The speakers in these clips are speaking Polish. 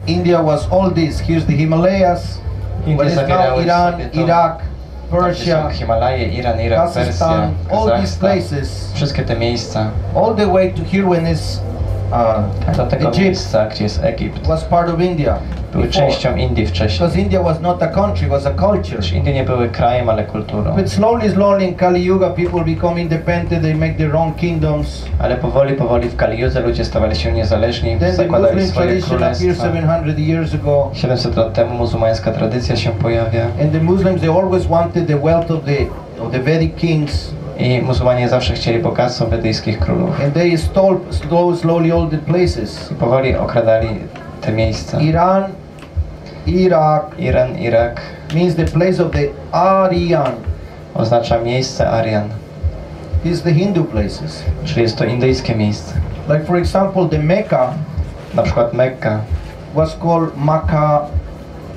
India was all this. Here's the Himalayas, what is now Iran, Iraq, Persia, Himalaje, Iran, Irak, Persja, all these Kazachstan, places, wszystkie te miejsca, all the way to here when is do tego Egypt miejsca, gdzie jest Egipt, was part of India. były częścią Indii wcześniej. Because India was not a country, was a culture. Indie nie były krajem, ale kulturą. But slowly in Kali Yuga, people become independent. They make their own kingdoms. Ale powoli w Kali Judze ludzie stawali się niezależni, Then the zakładali Muslim swoje tradition appeared królestwa. 700 years ago. 700 lat temu muzułmańska tradycja się pojawia. And the Muslims, they always wanted the wealth of the Vedic kings. I muzułmanie zawsze chcieli bogactwo wedyjskich królów. And they stole slowly all the places. I powoli okradali te miejsca. Iran, Irak means the place of the Aryan. Oznacza miejsce Aryan. These the Hindu places. Czyli jest to indyjskie miejsce. Like for example, the Mecca. Na przykład Mekka. Was called Mecca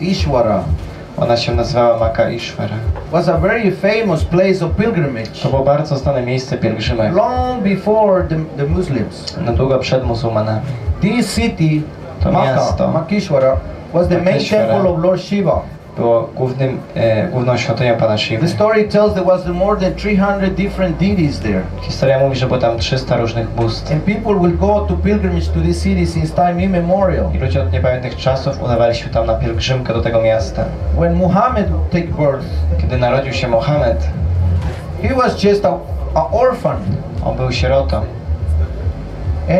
Ishwara. Ona się nazywała Mecca Ishwara. Was a very famous place of pilgrimage. To było bardzo znane miejsce pielgrzymek. Long before the Muslims. Na długo przed muzułmanami. This city, To miasto, Makishwara, was the main temple of Lord Shiva. Było główną świątynią Pana Shiva. The story tells there was more than 300 different deities there. Historia mówi, że było tam 300 różnych bóstw. And people will go to pilgrimage to this city since time immemorial. I ludzie od niepamiętnych czasów udawali się tam na pielgrzymkę do tego miasta. When Muhammad took birth, kiedy narodził się Mohamed, he was just a orphan. On był sierotą.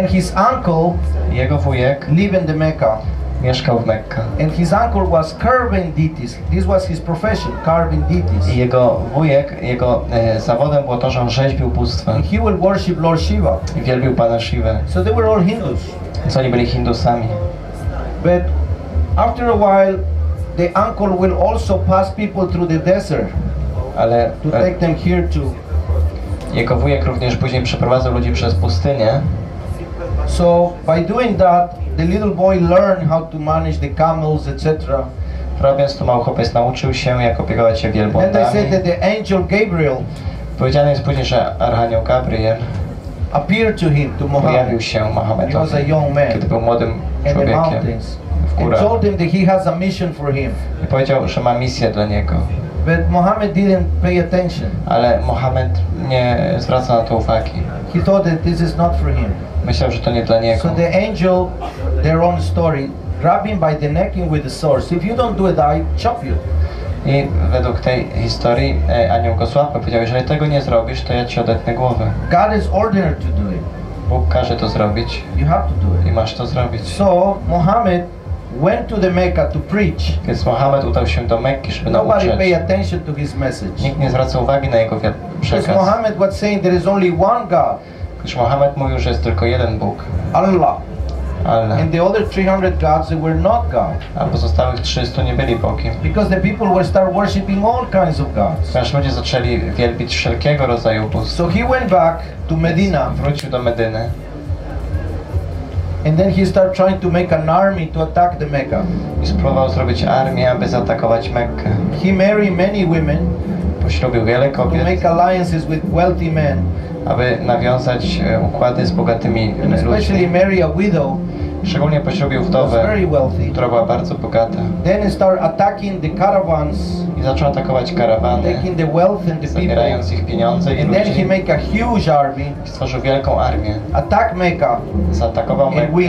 And his uncle, jego wujek, lived in the Mecca. Mieszkał w Mekka. And his uncle was carving deities. This was his profession, carving deities. I jego wujek, jego zawodem było to, że on rzeźbił bóstwa. And he will worship Lord Shiva. I wielbił Pana Shivę. So they were all Hindus. Więc oni byli Hindusami. But after a while, the uncle will also pass people through the desert. Ale to take them here to. Jego wujek również później przeprowadzał ludzi przez pustynię. So by doing that, the little boy learned how to manage the camels, etc. Robiąc to, mały chłopiec nauczył się, jak opiekować się wielbłądami. And they said that the angel Gabriel powiedziane jest później, że archanioł Gabriel appeared to him, to Muhammad. Pojawił się Mohamedowi, he was a young man, kiedy był młodym człowiekiem w górach. And told him that he has a mission for him. I powiedział, że ma misję dla niego. But Muhammad didn't pay attention. Ale Mohamed nie zwracał na to uwagi. He thought that this is not for him. Myślał, że to nie dla niego. So the angel, their own story, grabbed him by the neck and with the sword. If you don't do it, I chop you. I według tej historii anioł go złapał. Powiedział, jeżeli tego nie zrobisz, to ja ci odetnę głowę. God is ordered to do it. Bóg każe to zrobić. You have to do it. I masz to zrobić. So Muhammad went to the Mecca to preach. Więc Mohamed udał się do Mekki, żeby nauczyć. Nobody pay attention to his message. Nikt nie zwracał uwagi na jego przekaz. Because Muhammad was saying there is only one God. Gdyż Mohamed mówił, że jest tylko jeden Bóg. Allah. Allah. And the other 300 gods, they were not God. A pozostałych 300 nie byli Bogiem. Because the people were start worshiping all kinds of gods. Ponieważ ludzie zaczęli wielbić wszelkiego rodzaju bóstw. So he went back to Medina. Wrócił do Medyny. And then he started trying to make an army to attack the Mecca. I spróbował zrobić armię, aby zaatakować Mekkę. He married many women. Poślubił wiele kobiet. To make alliances with wealthy men. Aby nawiązać układy z bogatymi especially marry a widow. Szczególnie poślubił wdowę, która była bardzo bogata. Then he started attacking the caravans. I zaczął atakować karawany, taking the wealth and the zabierając ich pieniądze i ludzi. Then he make a huge army. I stworzył wielką armię. Attack Mecca. Zaatakował Mekkę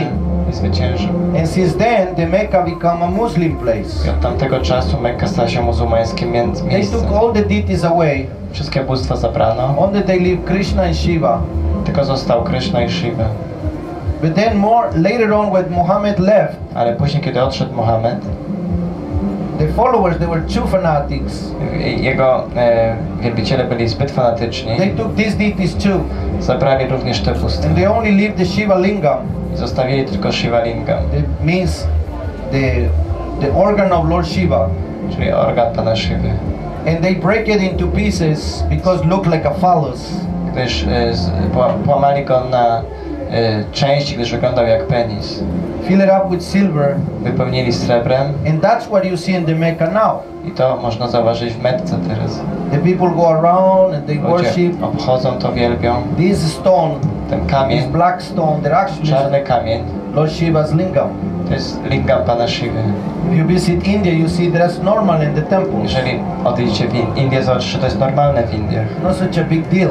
i zwyciężył. And since then, the Mecca become a Muslim place. I od tamtego czasu Mekka stała się muzułmańskim miejscem. They took all the deities away. Wszystkie bóstwa zabrano. Only they leave Krishna and Shiva. Tylko został Krishna i Shiva. But then later on when Muhammad left, ale później kiedy odszedł Mohamed, the followers, they were too fanatics. Jego wielbiciele byli zbyt fanatyczni. They took these deities too. Zabrali również te bóstwa. And they only leave the Shiva Lingam. I zostawili tylko Shiva Lingam. It means the organ of Lord Shiva. Czyli organ Pana Shivy. And they break it into pieces because look like a phallus. Gdyż połamali go na części, gdyż wyglądał jak penis. Fill it up with silver. Wypełnili srebrem. And that's what you see in the Mecca now. I to można zauważyć w Mekce teraz. The people go around and they worship. Obchodzą to, wielbią. This stone ten kamień, this black stone, that actually czarny kamień, Lord Shiva's Lingam. to jest lingam Pana Shiwy. If you visit India, you see that's normal in the temples. Jeżeli odejdziecie w Indię, zobaczycie, że to jest normalne w Indiach. Not such a big deal.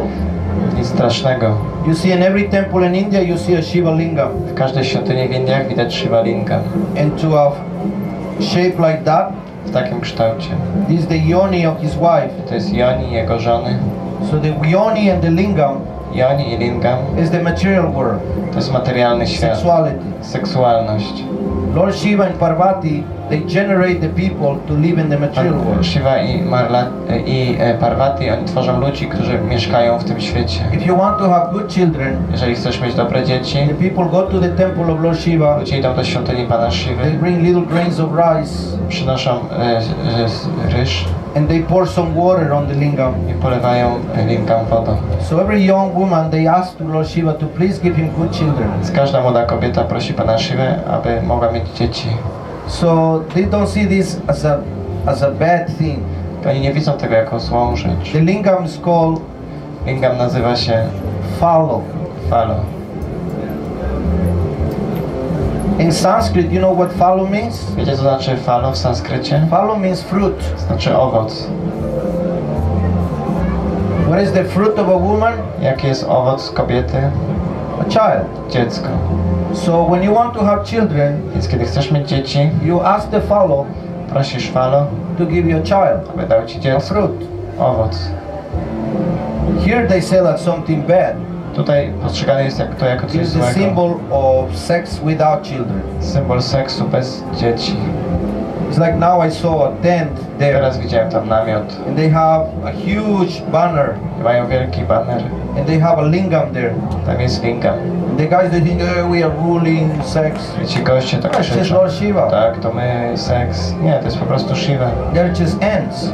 Nic strasznego. You see in every temple in India, you see a Shiva Lingam. W każdej świątyni w Indiach widać Shiva Lingam. And to a shape like that, W takim kształcie. this is the yoni of his wife. To jest Joni, jego żony. So the yoni and the lingam Joni i Lingam is the material world, to jest materialny świat. sexuality. Seksualność. Lord Shiva and Parvati, they generate the people to live in the material world. Shiva i Parvati, oni tworzą ludzi, którzy mieszkają w tym świecie. If you want to have good children, Jeżeli chcesz mieć dobre dzieci, the people go to the temple of Lord Shiva. ludzie idą do świątyni Pana They Shiwy, bring little grains of rice przynoszą ryż and they pour some water on the lingam. i polewają Lingam wodą. So every young woman, they ask to Lord Shiva to please give him good children. Więc każda młoda kobieta prosi Pana Shivę, aby mogła mieć dzieci. So they don't see this as a bad thing. Oni nie widzą tego jako złą rzecz. The lingam is called Lingam nazywa się phalo. Falo. In Sanskrit, you know what phalo means? Wiecie, co znaczy falo w sanskrycie? Phalo means fruit. Znaczy owoc. What is the fruit of a woman? Jaki jest owoc kobiety? A child. Dziecko. So when you want to have children, Więc kiedy chcesz mieć dzieci, you ask the phalo prosisz falo, to give you a child, aby dał ci a dziecko, fruit. owoc. Here they say that's something bad. Tutaj postrzegane jest to jako It coś is the złego. symbol of sex without children. Symbol seksu bez dzieci. It's like now I saw a tent there, Teraz widziałem tam namiot. and they have a huge banner, Mają wielki baner. and they have a lingam there. Tam jest lingam. The guys they think, oh, we are ruling sex. I ci goście tak That's just krzyczą. Lord Shiva. Tak, to my seks. Nie, to jest po prostu Shiva. They're just ants.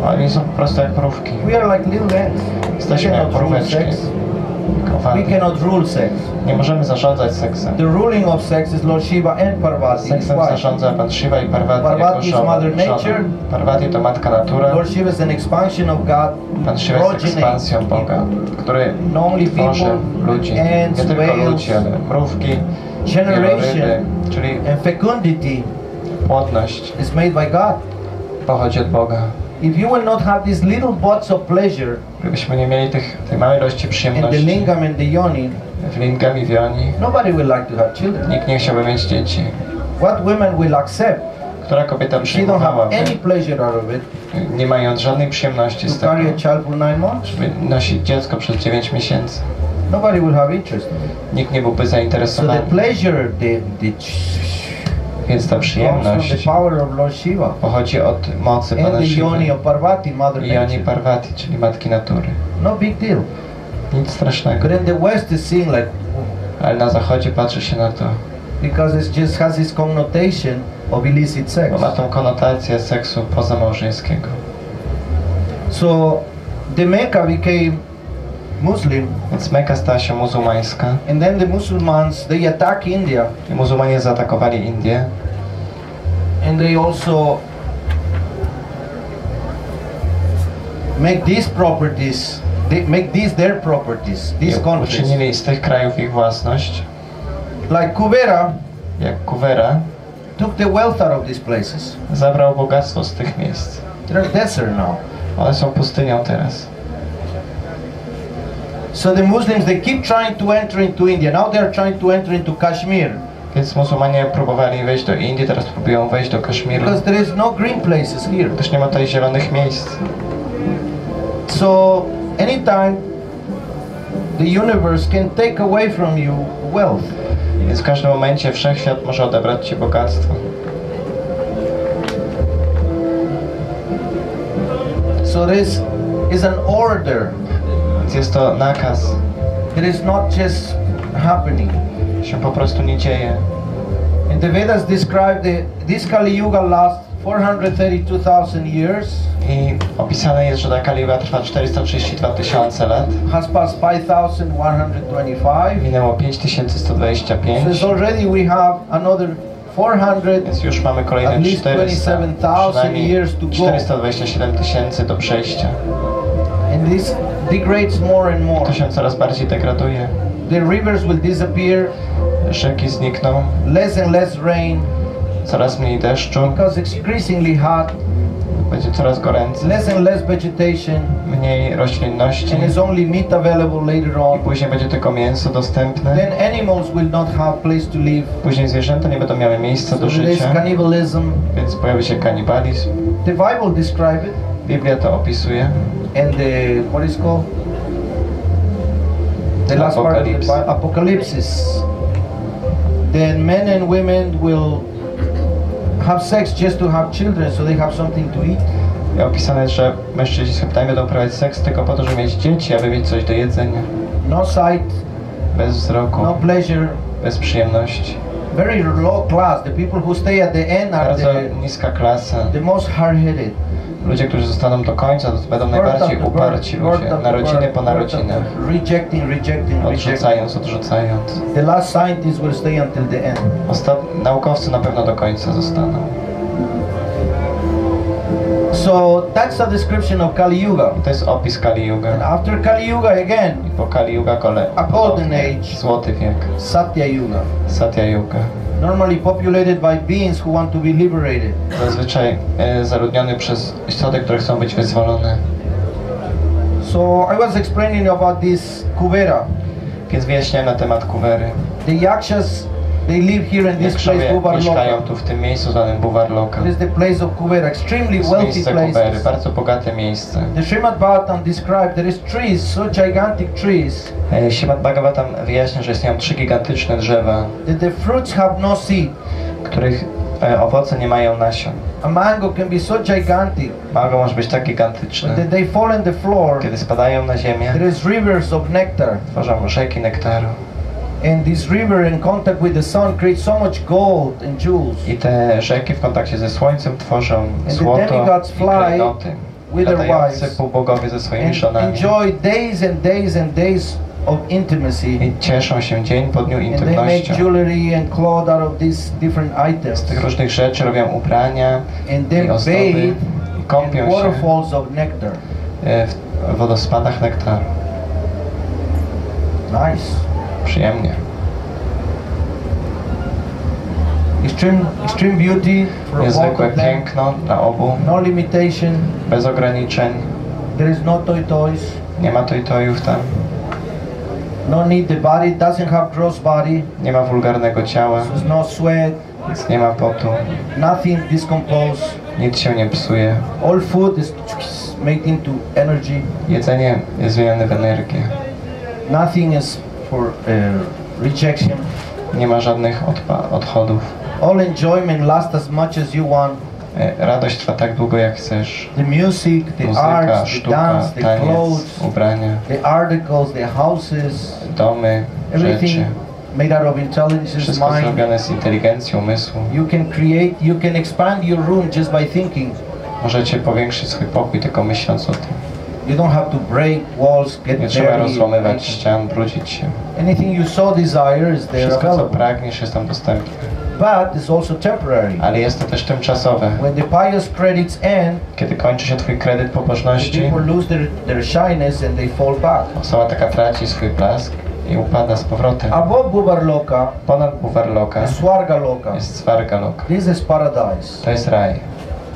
Oni są po prostu jak mrówki. We are like little ants. We Jesteśmy jak cannot rule mróweczki. sex. We Kowady. cannot rule sex. Nie możemy zarządzać seksem. The ruling of sex is Lord Shiva and Parvati, his Seksem wife. zarządza Pan Shiva i Parvati jako Parvati is Mother żona. Nature. Parvati to Matka Natura. Lord Shiva is an expansion of God, Pan Shiva jest progeny ekspansją Boga, który not only tworzy people, ludzi. Nie ants, tylko whales, ludzi, ale mrówki, generation wieloryby, czyli and fecundity płodność is made by God. pochodzi od Boga. If you will not have these little bouts of pleasure Gdybyśmy nie mieli tej małej ilości in the przyjemności lingam and the yoni, w Lingam i w Joni, nobody will like to have children. nikt nie chciałby mieć dzieci. What women will accept, Która kobieta she don't have przyjmowałaby, any pleasure out of it, nie mając żadnej przyjemności z to tego, carry a child for 9 months? żeby nosić dziecko przez 9 miesięcy. Nobody will have interest in it. Nikt nie byłby So zainteresowany. the pleasure, Więc ta comes from the przyjemność power of Lord Shiva pochodzi od mocy and Pana the Shiva yoni of Parvati, Mother i Joni Nature. Parvati, czyli Matki Natury. No big deal. Nic strasznego. But in the West it's seen like, Ale na zachodzie patrzy się na to, because it just has this connotation of illicit sex. bo ma tą konotację seksu pozamałżeńskiego. So the Mecca became Muslim, Więc Mekka stała się muzułmańska and then the Muslims, they attack India, i muzułmanie zaatakowali Indię and they also make these properties, they make these their properties, these i countries. uczynili z tych krajów ich własność. Like Kuvera Jak Kuwera took the wealth out of these places. zabrał bogactwo z tych miejsc. They're desert now. One są pustynią teraz. So the Muslims, they keep trying to enter into India. Now they're trying to enter into Kashmir, Więc muzułmanie próbowali wejść do Indii, teraz próbują wejść do Kaszmiru. because there is no green places here. Też nie ma tutaj zielonych miejsc. So anytime the universe can take away from you wealth. Więc w każdym momencie wszechświat może odebrać ci bogactwo. So this is an order. Więc jest to nakaz. It is not just happening. Się po prostu nie dzieje. In the Vedas describe this Kali Yuga lasts 432,000 years, I opisane jest, że ta Kali Yuga trwa 432 tysiące lat. has passed 5,125. Minęło So 5125. it's already we have another 400, Więc już mamy at kolejne least 400. 27,000 Przynajmniej years to go. 427 tysięcy do przejścia. And this degrades more and more. To się coraz bardziej degraduje. The rivers will disappear. Rzeki znikną. Less and less rain. Coraz mniej deszczu. Because it's increasingly hot. Będzie coraz goręcej. Less and less vegetation. Mniej roślinności. And it's only meat available later on. I później będzie tylko mięso dostępne. Then animals will not have place to live. Później zwierzęta nie będą miały miejsca do życia. There's cannibalism. Więc pojawi się kanibalizm. The Bible describes it. Biblia to opisuje. And the what is called? The last part of the Bible, Apocalypse. Then men and women will have sex just to have children, so they have something to eat. I opisane jest, że mężczyźni z chłopcami będą prowadzić seks tylko po to, żeby mieć dzieci, aby mieć coś do jedzenia. No sight. Bez wzroku. No pleasure. Bez przyjemności. Very low class. The people who stay at the end are bardzo niska klasa. The most hard-headed. Ludzie, którzy zostaną do końca, to będą najbardziej uparci ludzie. Narodziny po narodzinach. Rejecting. Odrzucając. The last scientists will stay until the end. Naukowcy na pewno do końca zostaną. So that's a description of Kali Yuga. I to jest opis Kali Yuga. And after Kali Yuga again. I po Kali Yuga a golden age. Złoty wiek. Satya Yuga. Satya Yuga. Normally populated by beings who want to be liberated. Zazwyczaj zaludniony przez istoty, które chcą być wyzwolone. So I was explaining about this Kuvera. Więc wyjaśniałem na temat Kuwery. The Yakshas, they live here in this place, Buvarloka. Mieszkają tu w tym miejscu zwanym Buvarloka. This is the place of Kuvera, extremely wealthy Kuwery, place. bardzo bogate miejsce. The Srimad Bhagavatam described there is trees, so gigantic trees. Srimad Bhagavatam wyjaśnia, że istnieją 3 gigantyczne drzewa. The fruits have no seed. Których owoce nie mają nasion. A mango can be so gigantic. Mango może być tak gigantyczne. But they fall on the floor. Kiedy spadają na ziemię. There is rivers of nectar. Tworzą rzeki nektaru. And this river in contact with the sun creates so much gold and jewels. I te rzeki w kontakcie ze słońcem tworzą złoto i klejnoty. Latający półbogowie ze swoimi żonami. Enjoy days and days and days of intimacy. I cieszą się dzień po dniu intymnością. And they make jewelry and cloth out of these different items. Z tych różnych rzeczy robią ubrania i ozdoby. I kąpią się waterfalls of nectar. W wodospadach nektaru. Nice. Przyjemnie. Extreme beauty for niezwykłe piękno dla obu. No limitation. Bez ograniczeń. There is no toys. Nie ma toyów tam. No need the body, doesn't have gross body. Nie ma wulgarnego ciała. There's no sweat. Nic nie ma potu. Nothing discompose. Nic się nie psuje. All food is made into energy. Jedzenie jest zmienione w energię. Nothing is for rejection. Nie ma żadnych odchodów. All enjoyment lasts as much as you want. Radość trwa tak długo jak chcesz. The music, the muzyka, arts, sztuka, the dance, the taniec, clothes, ubrania, the articles, the houses, domy, rzeczy. Made out of intelligence, wszystko mind. zrobione z inteligencji umysłu. You can expand your room just by thinking. Możecie powiększyć swój pokój tylko myśląc o tym. You don't have to break walls, get nie trzeba rozłamywać ścian, brudzić się. Anything you so desire is there. Wszystko co pragniesz jest tam dostępne. But it's also temporary. Ale jest to też tymczasowe. When the pious credits end, kiedy kończy się twój kredyt pobożności, people lose their shyness and they fall back. Osoba taka traci swój blask i upada z powrotem. Above Buvarloka, ponad Buvarloka, jest Svargaloka. This is paradise. To jest raj.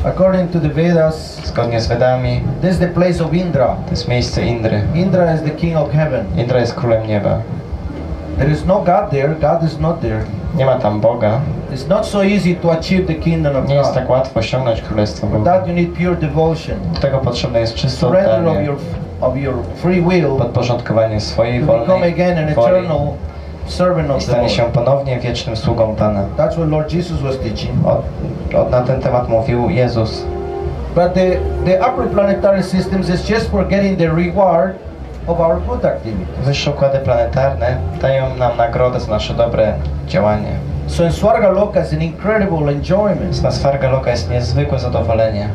According to the Vedas, zgodnie z Vedami, this is the place of Indra. To jest miejsce Indry. Indra is the king of heaven. Indra jest królem nieba. There is no God there. God is not there. Nie ma tam Boga. It's not so easy to achieve the kingdom of God. Nie jest tak łatwo osiągnąć królestwo Boga. For that you need pure devotion. Do tego potrzebne jest czyste surrender oddanie. of your free will. Podporządkowanie swojej wolnej woli. I stanie się ponownie wiecznym sługą Pana. That's what Lord Jesus was teaching. Na ten temat mówił Jezus. But the upper planetary systems is just for getting the reward of our good activities. Wyższe układy planetarne dają nam nagrodę za nasze dobre działanie. So in Svargaloka is an incredible enjoyment. Na Svargaloka jest niezwykłe zadowolenie.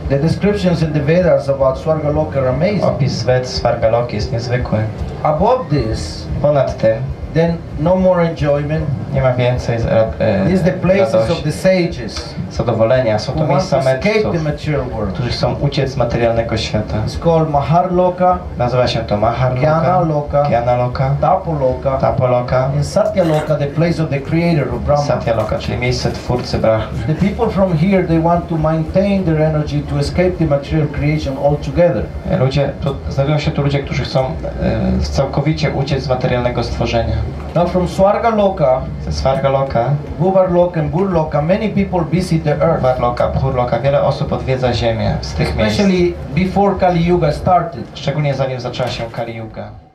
The descriptions in the Vedas about Svargaloka are amazing. Opis z Ved Svargaloki jest niezwykły. Above this, ponad tym, then no more enjoyment. Nie ma więcej These the places of the sages. Zadowolenia. Są to miejsca mędrców, którzy chcą uciec z materialnego świata. It's called Maharloka. Nazywa się to Maharloka, Jnanaloka, Tapoloka and Satyaloka, the place of the creator of Brahma. Satyaloka, czyli miejsce twórcy Brahmy. The people from here, they want to maintain their energy to escape the material creation altogether. Znajdują się tu ludzie, którzy chcą całkowicie uciec z materialnego stworzenia. Now from Swargaloka, ze Swargaloka, Bhuvarloka and Burloka, many people visit the earth. Bhuvarloka, Bhurloka, wiele osób odwiedza ziemię z tych miejsc. Especially before Kali Yuga started. Szczególnie zanim zaczęła się Kali Yuga.